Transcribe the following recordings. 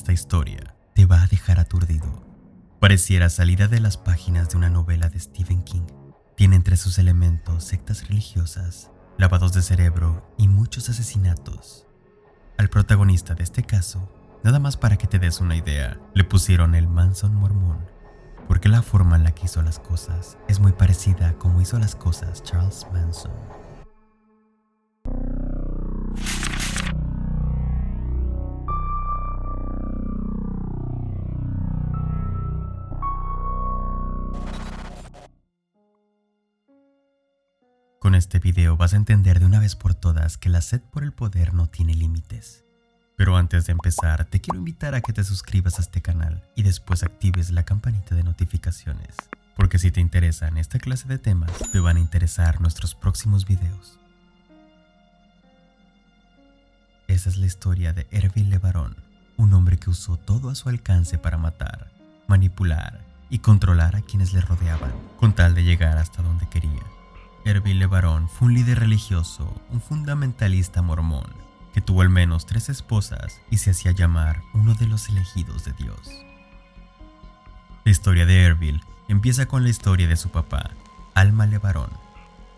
Esta historia te va a dejar aturdido. Pareciera salida de las páginas de una novela de Stephen King. Tiene entre sus elementos sectas religiosas, lavados de cerebro y muchos asesinatos. Al protagonista de este caso, nada más para que te des una idea, le pusieron el Manson mormón, porque la forma en la que hizo las cosas es muy parecida a como hizo las cosas Charles Manson. Con este video vas a entender de una vez por todas que la sed por el poder no tiene límites. Pero antes de empezar, te quiero invitar a que te suscribas a este canal y después actives la campanita de notificaciones, porque si te interesan esta clase de temas, te van a interesar nuestros próximos videos. Esa es la historia de Ervil LeBaron, un hombre que usó todo a su alcance para matar, manipular y controlar a quienes le rodeaban, con tal de llegar hasta donde quería. Ervil LeBaron fue un líder religioso, un fundamentalista mormón, que tuvo al menos 3 esposas y se hacía llamar uno de los elegidos de Dios. La historia de Ervil empieza con la historia de su papá, Alma LeBaron,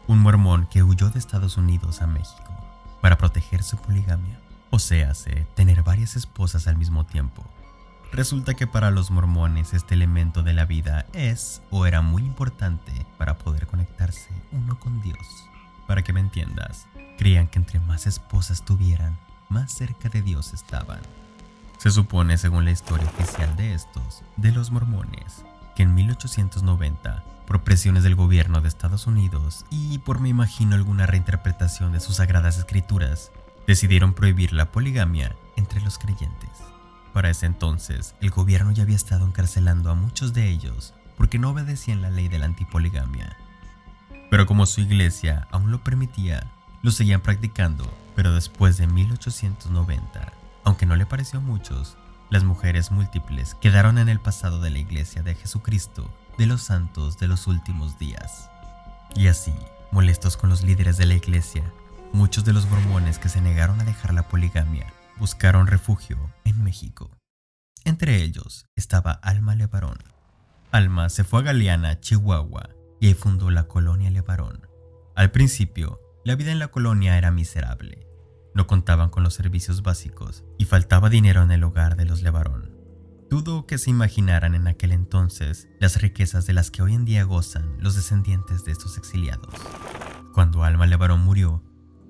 un mormón que huyó de Estados Unidos a México para proteger su poligamia, o sea, tener varias esposas al mismo tiempo. Resulta que para los mormones este elemento de la vida es o era muy importante para poder conectarse uno con Dios. Para que me entiendas, creían que entre más esposas tuvieran, más cerca de Dios estaban. Se supone, según la historia oficial de los mormones, que en 1890, por presiones del gobierno de Estados Unidos y por me imagino alguna reinterpretación de sus sagradas escrituras, decidieron prohibir la poligamia entre los creyentes. Para ese entonces, el gobierno ya había estado encarcelando a muchos de ellos porque no obedecían la ley de la antipoligamia. Pero como su iglesia aún lo permitía, lo seguían practicando. Pero después de 1890, aunque no le pareció a muchos, las mujeres múltiples quedaron en el pasado de la iglesia de Jesucristo de los santos de los últimos días. Y así, molestos con los líderes de la iglesia, muchos de los mormones que se negaron a dejar la poligamia buscaron refugio en México. Entre ellos estaba Alma LeBaron. Alma se fue a Galeana, Chihuahua, y ahí fundó la colonia LeBaron. Al principio, la vida en la colonia era miserable. No contaban con los servicios básicos y faltaba dinero en el hogar de los LeBaron. Dudo que se imaginaran en aquel entonces las riquezas de las que hoy en día gozan los descendientes de estos exiliados. Cuando Alma LeBaron murió,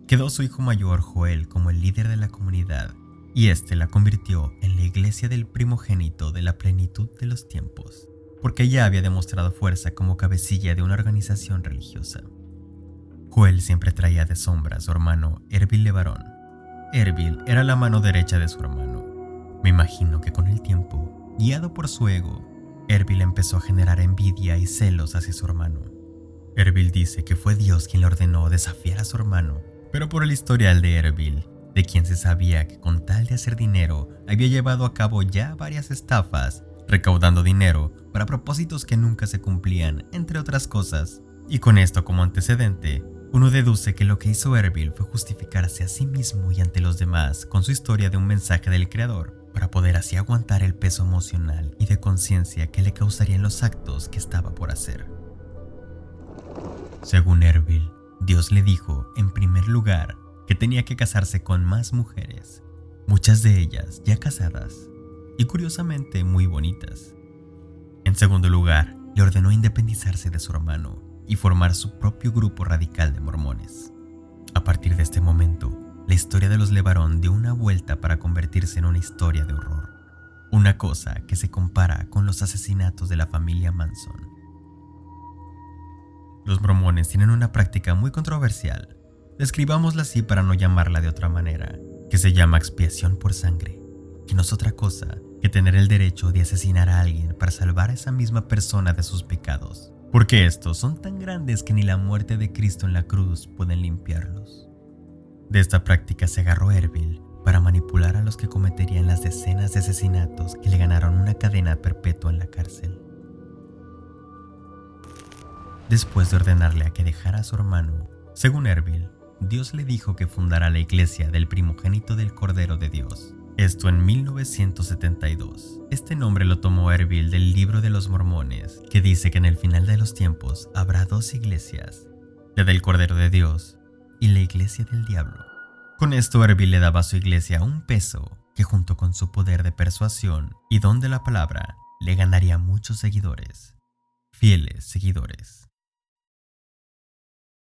quedó su hijo mayor Joel como el líder de la comunidad, y este la convirtió en la iglesia del primogénito de la plenitud de los tiempos, porque ya había demostrado fuerza como cabecilla de una organización religiosa. Joel siempre traía de sombra a su hermano Ervil LeBaron. Ervil era la mano derecha de su hermano. Me imagino que con el tiempo, guiado por su ego, Ervil empezó a generar envidia y celos hacia su hermano. Ervil dice que fue Dios quien le ordenó desafiar a su hermano, pero por el historial de Ervil, de quien se sabía que con tal de hacer dinero había llevado a cabo ya varias estafas, recaudando dinero para propósitos que nunca se cumplían, entre otras cosas. Y con esto como antecedente, uno deduce que lo que hizo Ervil fue justificarse a sí mismo y ante los demás con su historia de un mensaje del Creador, para poder así aguantar el peso emocional y de conciencia que le causarían los actos que estaba por hacer. Según Ervil, Dios le dijo, en primer lugar, que tenía que casarse con más mujeres, muchas de ellas ya casadas y curiosamente muy bonitas. En segundo lugar, le ordenó independizarse de su hermano y formar su propio grupo radical de mormones. A partir de este momento, la historia de los LeBaron dio una vuelta para convertirse en una historia de horror, una cosa que se compara con los asesinatos de la familia Manson. Los mormones tienen una práctica muy controversial, describámosla así para no llamarla de otra manera, que se llama expiación por sangre, que no es otra cosa que tener el derecho de asesinar a alguien para salvar a esa misma persona de sus pecados, porque estos son tan grandes que ni la muerte de Cristo en la cruz pueden limpiarlos. De esta práctica se agarró Ervil para manipular a los que cometerían las decenas de asesinatos que le ganaron una cadena perpetua en la cárcel. Después de ordenarle a que dejara a su hermano, según Ervil, Dios le dijo que fundara la iglesia del primogénito del Cordero de Dios, Esto en 1972. Este nombre lo tomó Erbil del Libro de los Mormones, que dice que en el final de los tiempos habrá dos iglesias, la del Cordero de Dios y la iglesia del diablo. Con esto Erbil le daba a su iglesia un peso que, junto con su poder de persuasión y don de la palabra, le ganaría muchos seguidores, fieles seguidores.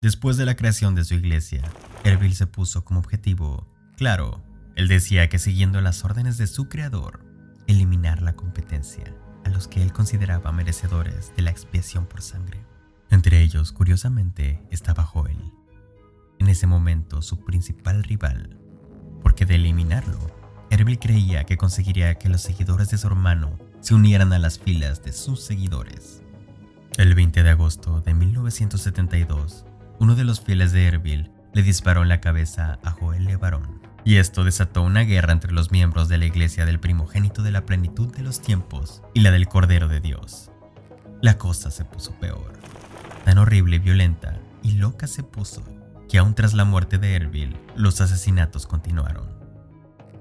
Después de la creación de su iglesia, Erbil se puso como objetivo, claro, él decía que siguiendo las órdenes de su creador, eliminar la competencia a los que él consideraba merecedores de la expiación por sangre. Entre ellos, curiosamente, estaba Joel, en ese momento su principal rival, porque de eliminarlo, Erbil creía que conseguiría que los seguidores de su hermano se unieran a las filas de sus seguidores. El 20 de agosto de 1972, uno de los fieles de Erbil le disparó en la cabeza a Joel LeBaron, y esto desató una guerra entre los miembros de la iglesia del primogénito de la plenitud de los tiempos y la del Cordero de Dios. La cosa se puso peor. Tan horrible, violenta y loca se puso que aún tras la muerte de Erbil, los asesinatos continuaron.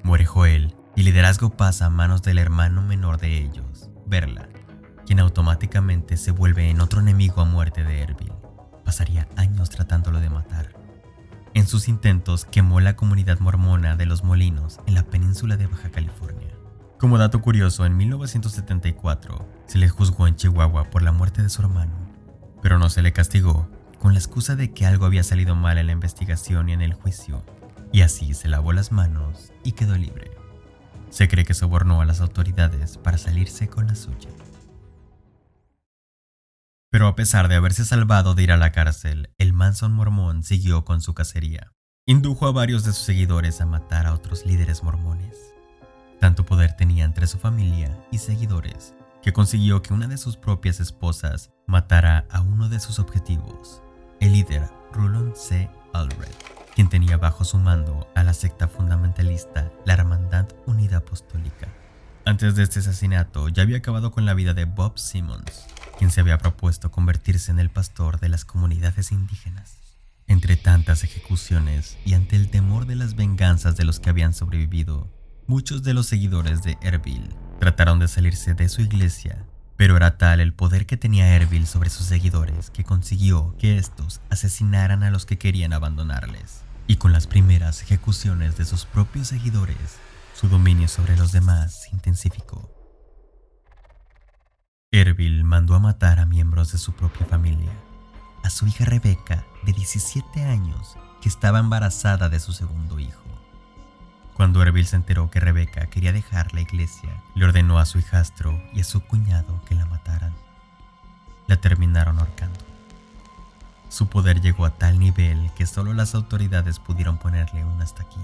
Muere Joel y el liderazgo pasa a manos del hermano menor de ellos, Berla, quien automáticamente se vuelve en otro enemigo a muerte de Erbil. Pasaría años tratándolo de matar. En sus intentos quemó la comunidad mormona de Los Molinos en la península de Baja California. Como dato curioso, en 1974 se le juzgó en Chihuahua por la muerte de su hermano, pero no se le castigó, con la excusa de que algo había salido mal en la investigación y en el juicio, y así se lavó las manos y quedó libre. Se cree que sobornó a las autoridades para salirse con la suya. Pero a pesar de haberse salvado de ir a la cárcel, el Manson mormón siguió con su cacería. Indujo a varios de sus seguidores a matar a otros líderes mormones. Tanto poder tenía entre su familia y seguidores, que consiguió que una de sus propias esposas matara a uno de sus objetivos, el líder Rulon C. Allred, quien tenía bajo su mando a la secta fundamentalista, la Hermandad Unida Apostólica. Antes de este asesinato ya había acabado con la vida de Bob Simmons, quien se había propuesto convertirse en el pastor de las comunidades indígenas. Entre tantas ejecuciones y ante el temor de las venganzas de los que habían sobrevivido, muchos de los seguidores de Erbil trataron de salirse de su iglesia, pero era tal el poder que tenía Erbil sobre sus seguidores que consiguió que estos asesinaran a los que querían abandonarles. Y con las primeras ejecuciones de sus propios seguidores, su dominio sobre los demás se intensificó. Erbil mandó a matar a miembros de su propia familia, a su hija Rebeca, de 17 años, que estaba embarazada de su segundo hijo. Cuando Erbil se enteró que Rebeca quería dejar la iglesia, le ordenó a su hijastro y a su cuñado que la mataran. La terminaron ahorcando. Su poder llegó a tal nivel que solo las autoridades pudieron ponerle un hasta aquí.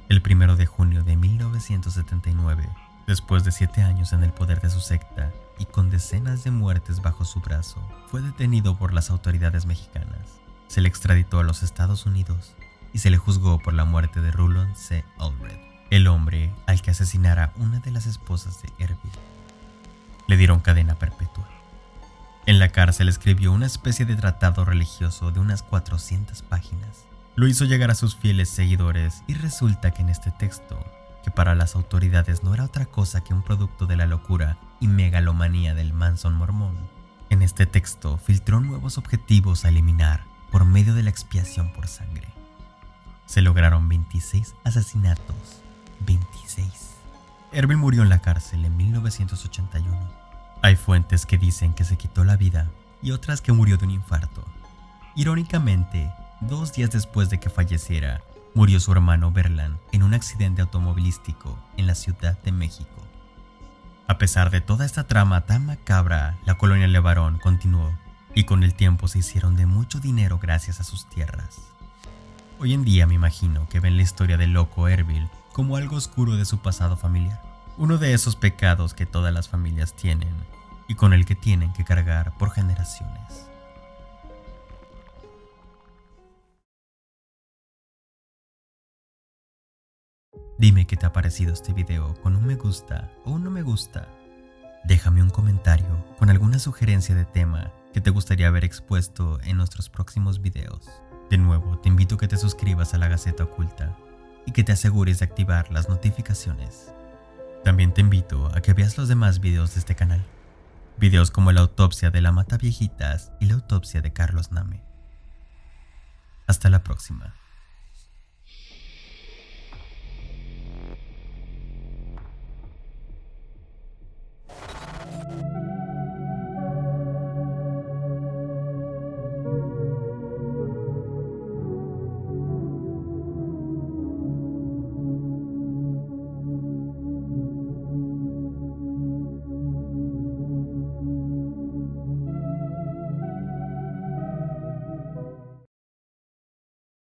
El 1 de junio de 1979, después de 7 años en el poder de su secta y con decenas de muertes bajo su brazo, fue detenido por las autoridades mexicanas. Se le extraditó a los Estados Unidos y se le juzgó por la muerte de Rulon C. Allred, el hombre al que asesinara una de las esposas de Erbil. Le dieron cadena perpetua. En la cárcel escribió una especie de tratado religioso de unas 400 páginas. Lo hizo llegar a sus fieles seguidores y resulta que en este texto, que para las autoridades no era otra cosa que un producto de la locura y megalomanía del Manson mormón, en este texto filtró nuevos objetivos a eliminar por medio de la expiación por sangre. Se lograron 26 asesinatos. 26. Erbil murió en la cárcel en 1981. Hay fuentes que dicen que se quitó la vida y otras que murió de un infarto. Irónicamente, 2 días después de que falleciera, murió su hermano Berlan en un accidente automovilístico en la Ciudad de México. A pesar de toda esta trama tan macabra, la colonia LeBaron continuó y con el tiempo se hicieron de mucho dinero gracias a sus tierras. Hoy en día me imagino que ven la historia del loco Erbil como algo oscuro de su pasado familiar. Uno de esos pecados que todas las familias tienen y con el que tienen que cargar por generaciones. Dime qué te ha parecido este video con un me gusta o un no me gusta. Déjame un comentario con alguna sugerencia de tema que te gustaría ver expuesto en nuestros próximos videos. De nuevo, te invito a que te suscribas a La Gaceta Oculta y que te asegures de activar las notificaciones. También te invito a que veas los demás videos de este canal. Videos como la autopsia de la Mataviejitas y la autopsia de Carlos Name. Hasta la próxima.